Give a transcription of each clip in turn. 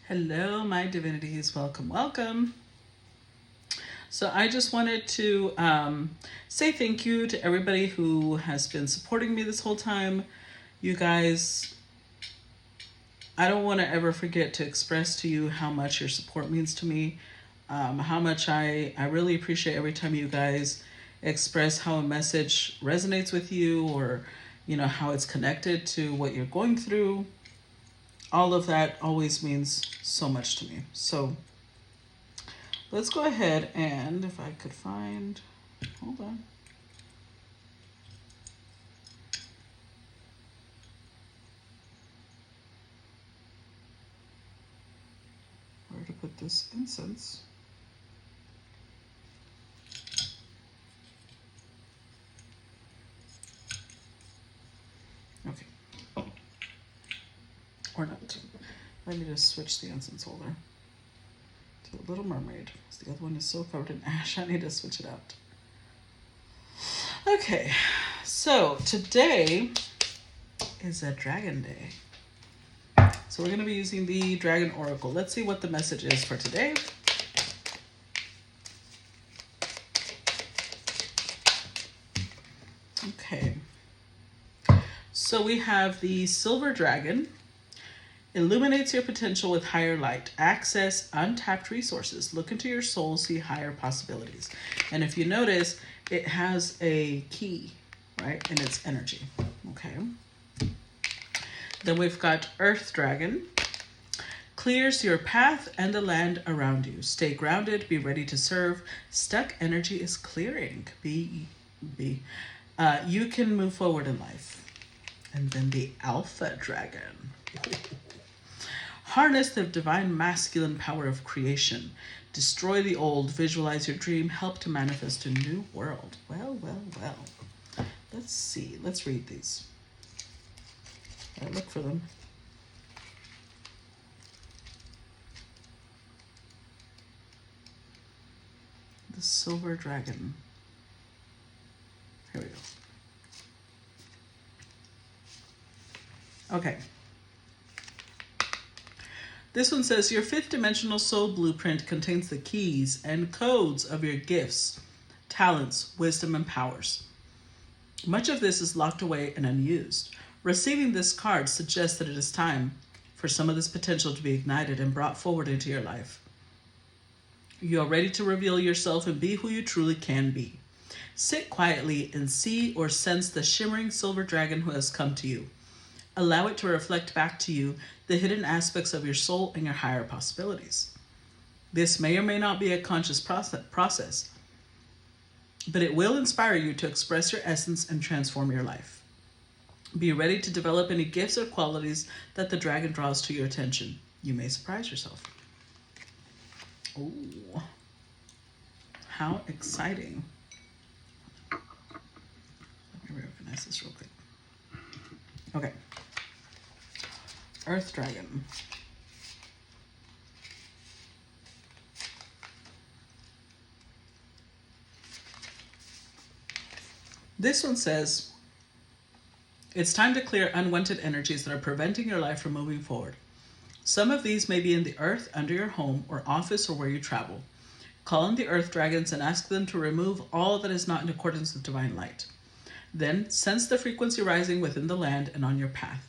Hello, my divinities. Welcome, welcome. So I just wanted to say thank you to everybody who has been supporting me this whole time. You guys, I don't want to ever forget to express to you how much your support means to me. How much I really appreciate every time you guys express how a message resonates with you, or how it's connected to what you're going through. All of that always means so much to me. So let's go ahead and, if I could find, hold on. Where to put this incense? Okay. Or not. Let me just switch the incense holder to a Little Mermaid, because the other one is so covered in ash. I need to switch it out. Okay, so today is a dragon day. So we're going to be using the Dragon Oracle. Let's see what the message is for today. Okay. So we have the Silver Dragon. Illuminates your potential with higher light. Access untapped resources. Look into your soul, see higher possibilities. And if you notice, it has a key, right? And it's energy. Okay. Then we've got Earth Dragon. Clears your path and the land around you. Stay grounded, be ready to serve. Stuck energy is clearing. You can move forward in life. And then the Alpha Dragon. Harness the divine masculine power of creation. Destroy the old, visualize your dream, help to manifest a new world. Well. Let's see. Let's read these. Look for them. The Silver Dragon. Here we go. Okay. This one says, your fifth dimensional soul blueprint contains the keys and codes of your gifts, talents, wisdom, and powers. Much of this is locked away and unused. Receiving this card suggests that it is time for some of this potential to be ignited and brought forward into your life. You are ready to reveal yourself and be who you truly can be. Sit quietly and see or sense the shimmering silver dragon who has come to you. Allow it to reflect back to you the hidden aspects of your soul and your higher possibilities. This may or may not be a conscious process, but it will inspire you to express your essence and transform your life. Be ready to develop any gifts or qualities that the dragon draws to your attention. You may surprise yourself. Ooh, how exciting. Let me reorganize this real quick. Okay. Earth Dragon. This one says, it's time to clear unwanted energies that are preventing your life from moving forward. Some of these may be in the earth, under your home, or office, or where you travel. Call in the earth dragons and ask them to remove all that is not in accordance with divine light. Then sense the frequency rising within the land and on your path.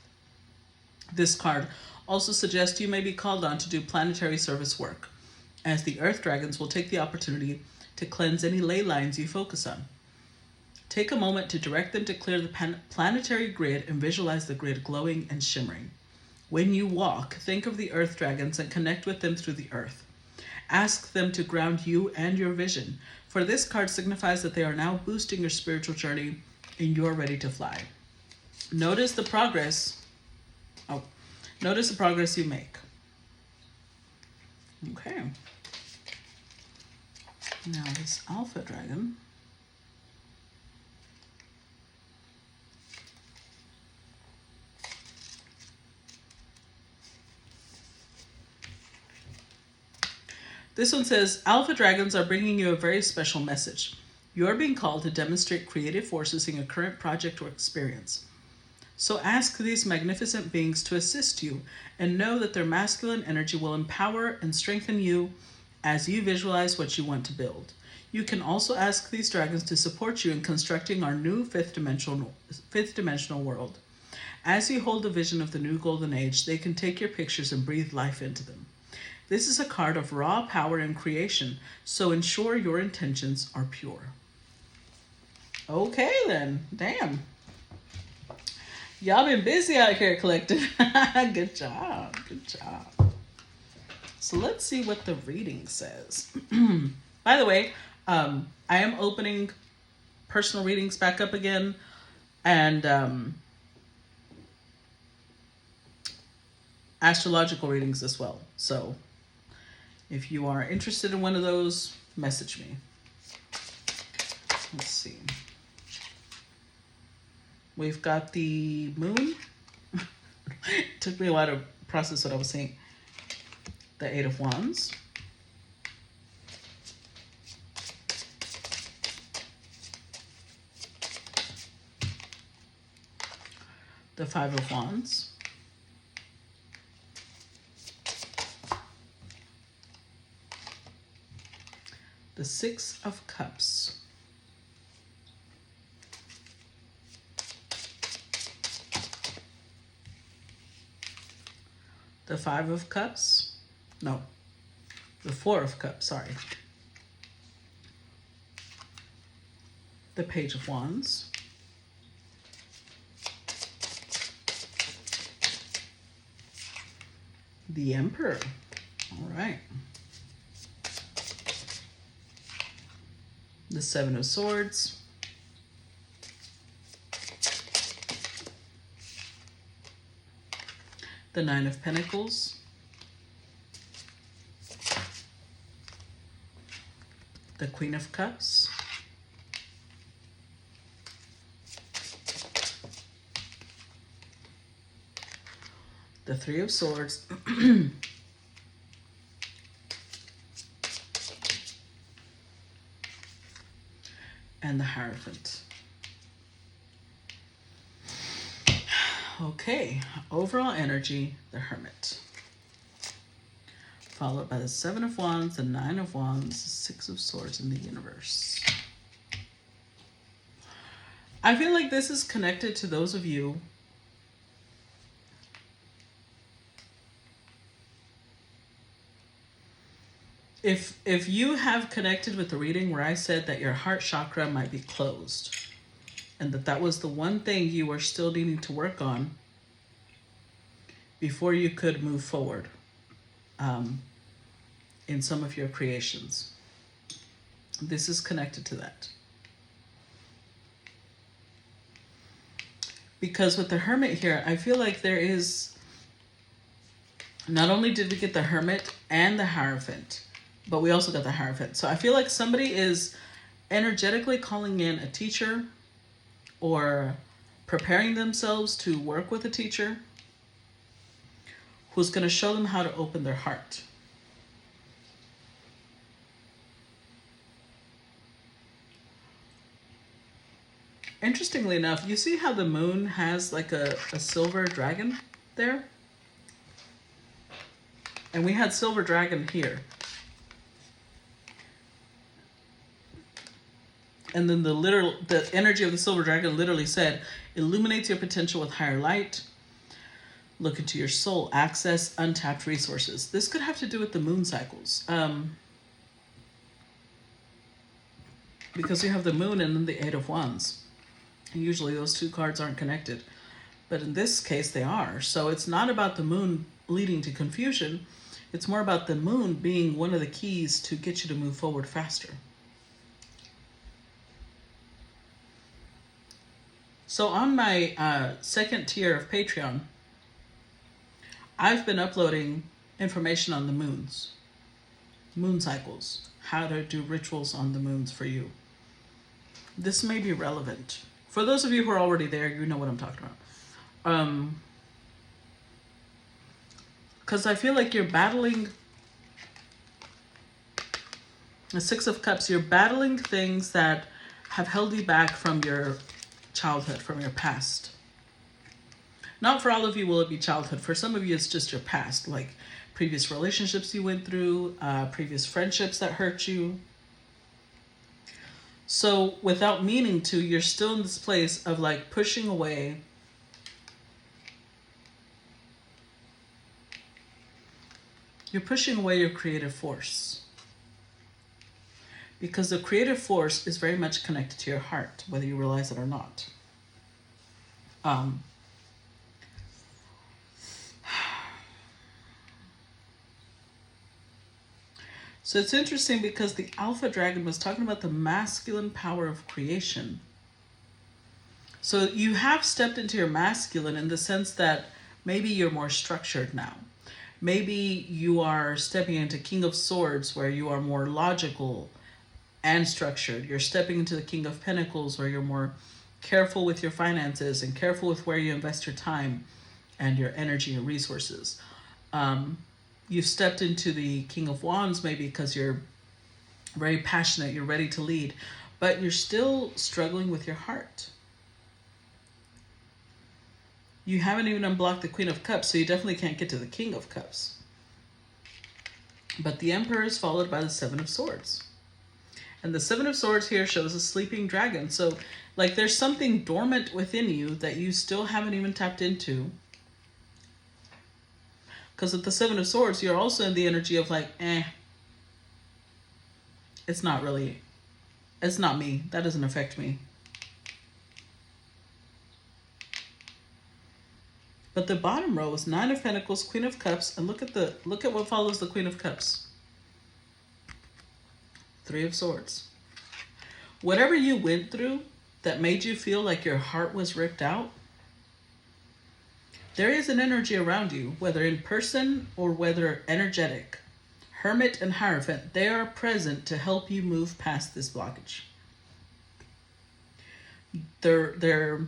This card also suggests you may be called on to do planetary service work, as the earth dragons will take the opportunity to cleanse any ley lines you focus on. Take a moment to direct them to clear the planetary grid and visualize the grid glowing and shimmering. When you walk, think of the earth dragons and connect with them through the earth. Ask them to ground you and your vision, for this card signifies that they are now boosting your spiritual journey and you're ready to fly. Notice the progress you make. Okay. Now this Alpha Dragon. This one says, Alpha Dragons are bringing you a very special message. You are being called to demonstrate creative forces in your current project or experience. So ask these magnificent beings to assist you and know that their masculine energy will empower and strengthen you as you visualize what you want to build. You can also ask these dragons to support you in constructing our new fifth dimensional world. As you hold the vision of the new golden age, they can take your pictures and breathe life into them. This is a card of raw power and creation, so ensure your intentions are pure. Okay then, damn. Y'all been busy out here collecting. Good job, good job. So let's see what the reading says. By the way, I am opening personal readings back up again, and astrological readings as well. So if you are interested in one of those, message me. Let's see. We've got the moon. It took me a while to process what I was saying. The Eight of Wands. The Five of Wands. The Six of Cups. The Five of Cups. No, the Four of Cups, sorry. The Page of Wands. The Emperor. All right. The Seven of Swords. The Nine of Pentacles. The Queen of Cups. The Three of Swords. And the Hierophant. Okay, overall energy, the Hermit. Followed by the Seven of Wands, the Nine of Wands, the Six of Swords, and the Universe. I feel like this is connected to those of you if you have connected with the reading where I said that your heart chakra might be closed, and that was the one thing you were still needing to work on before you could move forward in some of your creations. This is connected to that. Because with the Hermit here, I feel like there is, not only did we get the Hermit and the Hierophant, but we also got the Hierophant. So I feel like somebody is energetically calling in a teacher or preparing themselves to work with a teacher who's going to show them how to open their heart. Interestingly enough, you see how the moon has like a silver dragon there? And we had silver dragon here. And then the energy of the silver dragon literally said, illuminates your potential with higher light. Look into your soul. Access untapped resources. This could have to do with the moon cycles. Because you have the moon and then the Eight of Wands. And usually those two cards aren't connected. But in this case, they are. So it's not about the moon leading to confusion. It's more about the moon being one of the keys to get you to move forward faster. So on my second tier of Patreon, I've been uploading information on the moons, moon cycles, how to do rituals on the moons for you. This may be relevant. For those of you who are already there, you know what I'm talking about. Because I feel like you're battling the Six of Cups. You're battling things that have held you back from your childhood, from your past. Not for all of you will it be childhood. For some of you, it's just your past, like previous relationships you went through, previous friendships that hurt you. So without meaning to, you're still in this place of like pushing away you're pushing away your creative force. Because the creative force is very much connected to your heart, whether you realize it or not. So it's interesting because the Alpha Dragon was talking about the masculine power of creation. So you have stepped into your masculine in the sense that maybe you're more structured now. Maybe you are stepping into King of Swords where you are more logical and structured. You're stepping into the King of Pentacles where you're more careful with your finances and careful with where you invest your time and your energy and resources. You've stepped into the King of Wands maybe because you're very passionate, you're ready to lead, but you're still struggling with your heart. You haven't even unblocked the Queen of Cups, so you definitely can't get to the King of Cups. But the Emperor is followed by the Seven of Swords. And the Seven of Swords here shows a sleeping dragon. So like there's something dormant within you that you still haven't even tapped into. Because with the Seven of Swords, you're also in the energy of like, it's not me. That doesn't affect me. But the bottom row is Nine of Pentacles, Queen of Cups, and look at what follows the Queen of Cups. Three of Swords. Whatever you went through that made you feel like your heart was ripped out, there is an energy around you, whether in person or whether energetic. Hermit and Hierophant, they are present to help you move past this blockage. They're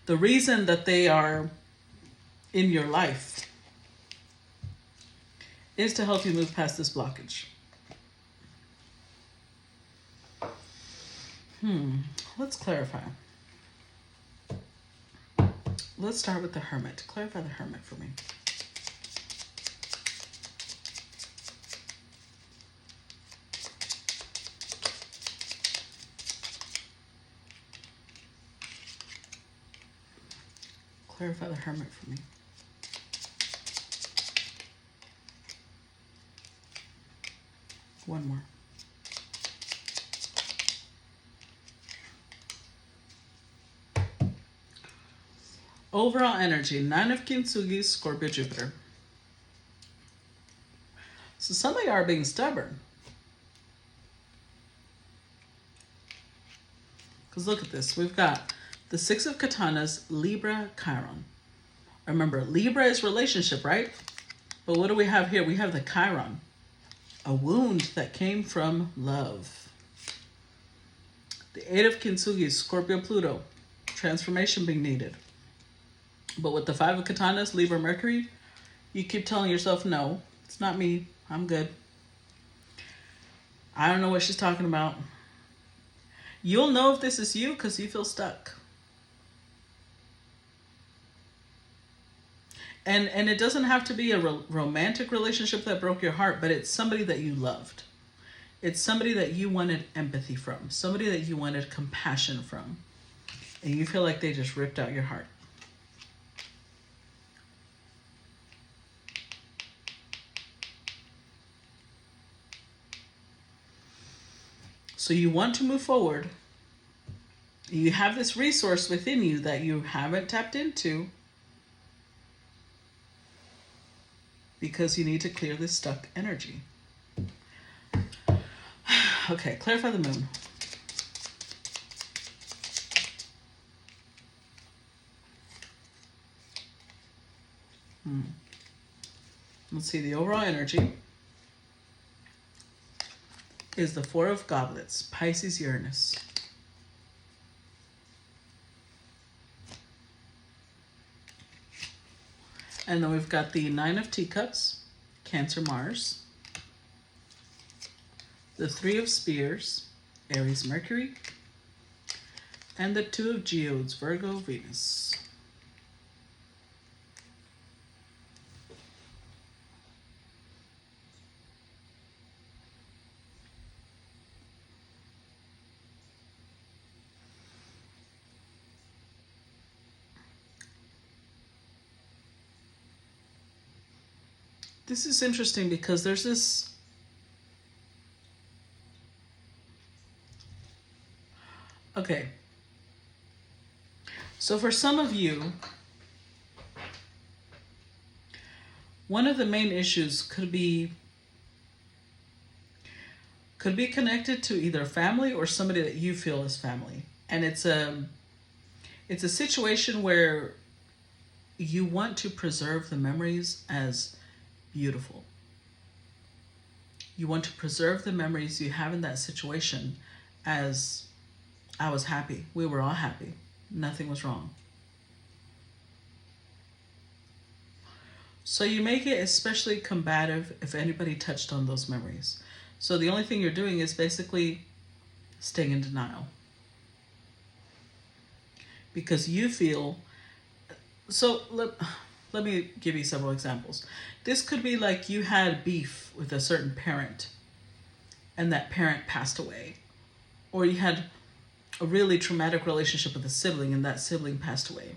the reason that they are in your life is to help you move past this blockage. Let's clarify. Let's start with the Hermit. Clarify the Hermit for me. Clarify the Hermit for me. One more. Overall energy, Nine of Kintsugi, Scorpio, Jupiter. So some of you are being stubborn. Because look at this. We've got the Six of Katanas, Libra, Chiron. Remember, Libra is relationship, right? But what do we have here? We have the Chiron. A wound that came from love. The Eight of Kintsugi, Scorpio, Pluto. Transformation being needed. But with the Five of Katanas, Libra, Mercury, you keep telling yourself, no, it's not me. I'm good. I don't know what she's talking about. You'll know if this is you because you feel stuck. And it doesn't have to be a romantic relationship that broke your heart, but it's somebody that you loved. It's somebody that you wanted empathy from. Somebody that you wanted compassion from. And you feel like they just ripped out your heart. So you want to move forward. You have this resource within you that you haven't tapped into because you need to clear this stuck energy. Okay, clarify the moon. Let's see, the overall energy is the Four of Goblets, Pisces, Uranus. And then we've got the Nine of Teacups, Cancer, Mars. The Three of Spears, Aries, Mercury. And the Two of Geodes, Virgo, Venus. This is interesting because there's this. Okay. So for some of you, one of the main issues could be connected to either family or somebody that you feel is family. And it's a situation where you want to preserve the memories as beautiful. You want to preserve the memories you have in that situation as I was happy. We were all happy. Nothing was wrong. So you make it especially combative if anybody touched on those memories. So the only thing you're doing is basically staying in denial. Because you feel. So let me give you several examples. This could be like you had beef with a certain parent and that parent passed away. Or you had a really traumatic relationship with a sibling and that sibling passed away.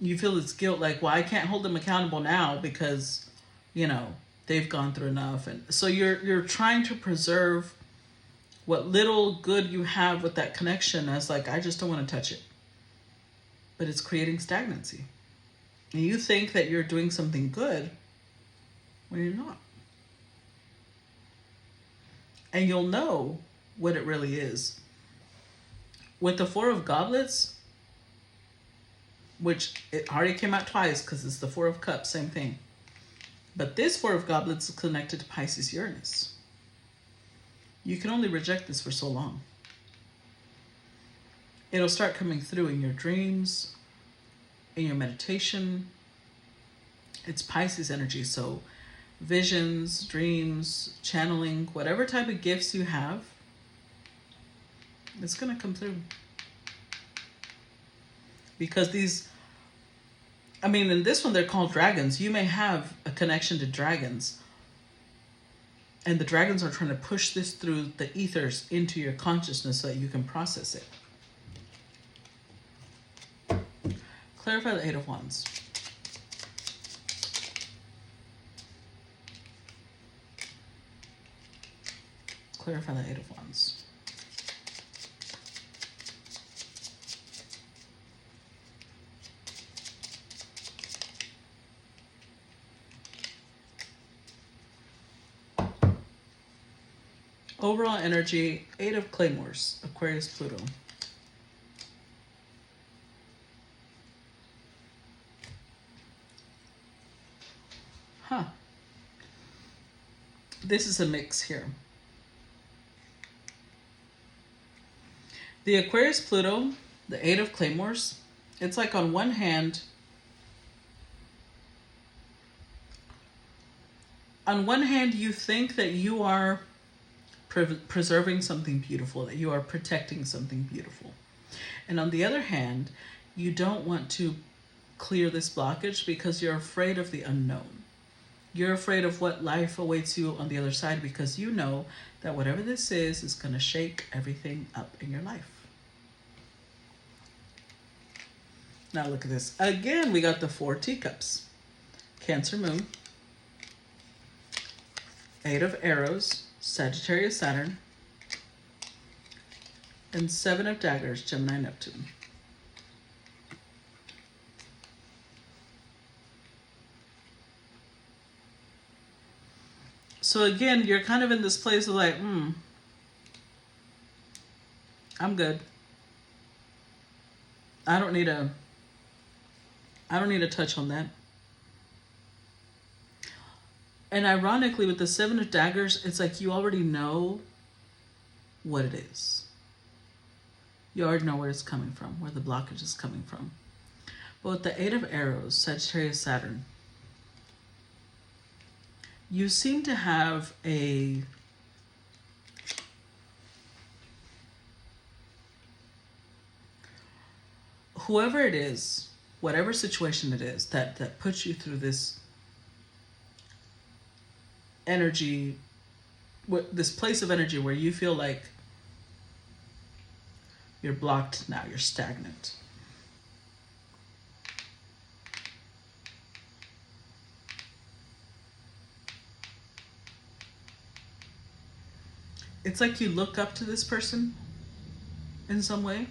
You feel this guilt like, well, I can't hold them accountable now because, they've gone through enough. And so you're trying to preserve what little good you have with that connection as like, I just don't want to touch it. But it's creating stagnancy. And you think that you're doing something good when you're not. And you'll know what it really is. With the Four of Goblets, which it already came out twice because it's the Four of Cups, same thing. But this Four of Goblets is connected to Pisces Uranus. You can only reject this for so long. It'll start coming through in your dreams, in your meditation. It's Pisces energy, so visions, dreams, channeling, whatever type of gifts you have, it's going to come through. Because in this one they're called dragons. You may have a connection to dragons. And the dragons are trying to push this through the ethers into your consciousness so that you can process it. Clarify the Eight of Wands. Clarify the Eight of Wands. Overall energy, Eight of Claymores, Aquarius, Pluto. This is a mix here. The Aquarius, Pluto, the Eight of Claymores, it's like on one hand, you think that you are preserving something beautiful, that you are protecting something beautiful. And on the other hand, you don't want to clear this blockage because you're afraid of the unknown. You're afraid of what life awaits you on the other side because you know that whatever this is going to shake everything up in your life. Now look at this. Again, we got the Four Teacups. Cancer Moon. Eight of Arrows. Sagittarius, Saturn. And Seven of Daggers, Gemini, Neptune. So again, you're kind of in this place of like, I'm good. I don't need a touch on that. And ironically, with the Seven of Daggers, it's like you already know what it is. You already know where it's coming from, where the blockage is coming from. But with the Eight of Arrows, Sagittarius, Saturn, you seem to have whoever it is, whatever situation it is that puts you through this energy, this place of energy where you feel like you're blocked now, you're stagnant. it's like you look up to this person in some way.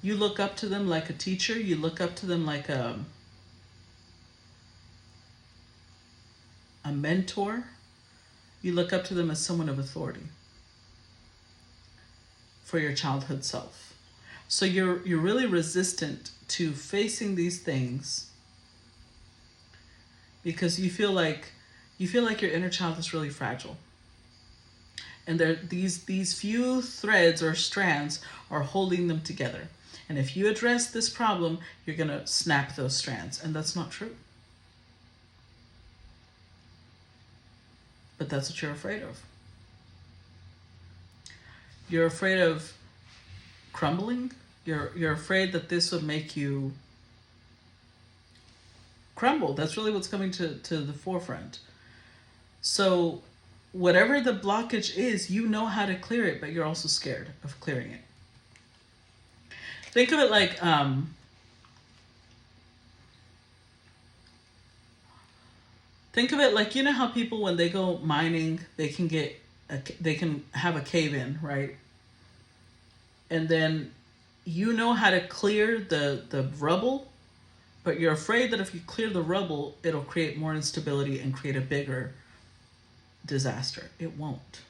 You look up to them like a teacher. You look up to them like a mentor. You look up to them as someone of authority for your childhood self. So you're really resistant to facing these things because you feel like your inner child is really fragile. And there these few threads or strands are holding them together. And if you address this problem, you're going to snap those strands, and that's not true. But that's what you're afraid of. You're afraid of crumbling. You're afraid that this would make you crumble. That's really what's coming to the forefront. So whatever the blockage is, you know how to clear it, but you're also scared of clearing it. Think of it like you know how people, when they go mining, they can have a cave in, right? And then you know how to clear the rubble, but you're afraid that if you clear the rubble, it'll create more instability and create a bigger disaster. It won't.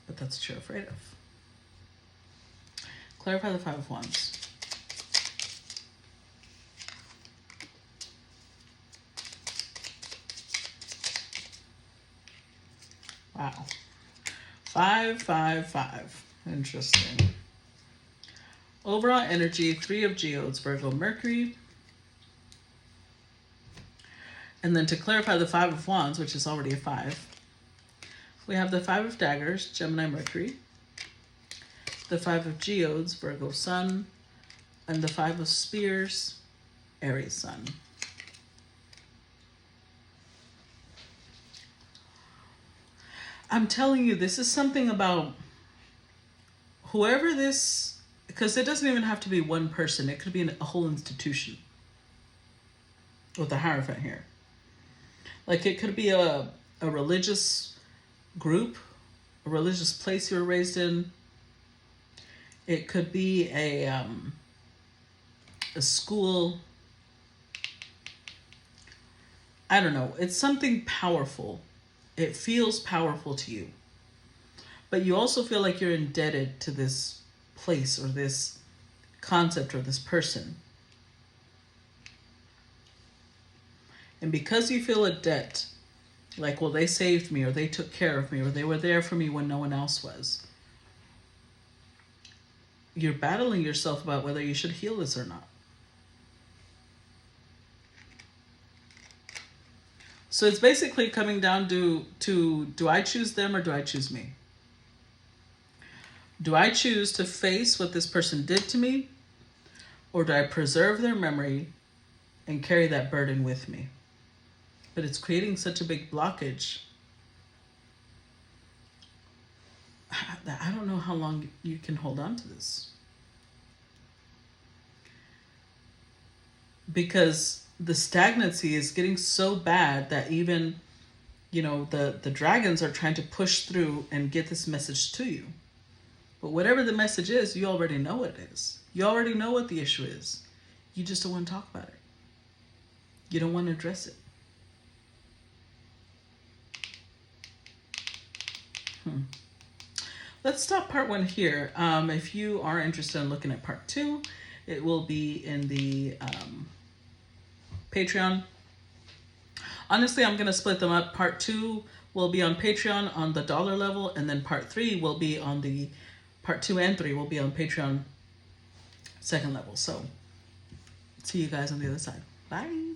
But that's what you're afraid of. Clarify the Five of Wands. Wow. 5, 5, 5. Interesting. Overall energy, 3 of Geodes, Virgo, Mercury. And then to clarify the 5 of Wands, which is already a 5, we have the 5 of Daggers, Gemini, Mercury. The 5 of Geodes, Virgo, Sun. And the 5 of Spears, Aries, Sun. I'm telling you, this is something about whoever this, because it doesn't even have to be one person. It could be a whole institution with the Hierophant here. Like it could be a religious group, a religious place you were raised in. It could be a school. I don't know. It's something powerful. It feels powerful to you. But you also feel like you're indebted to this place or this concept or this person. And because you feel a debt, like, well, they saved me or they took care of me or they were there for me when no one else was, you're battling yourself about whether you should heal this or not. So it's basically coming down to do I choose them or do I choose me? Do I choose to face what this person did to me, or do I preserve their memory and carry that burden with me? But it's creating such a big blockage that I don't know how long you can hold on to this. Because the stagnancy is getting so bad that even, the dragons are trying to push through and get this message to you. But whatever the message is, you already know what it is. You already know what the issue is. You just don't want to talk about it. You don't want to address it. Let's stop part 1 here. If you are interested in looking at part 2, it will be in the Patreon. Honestly, I'm going to split them up. Part 2 will be on Patreon on the dollar level, and then part 3 will be on the part 2 and 3 will be on Patreon second level. So see you guys on the other side. Bye.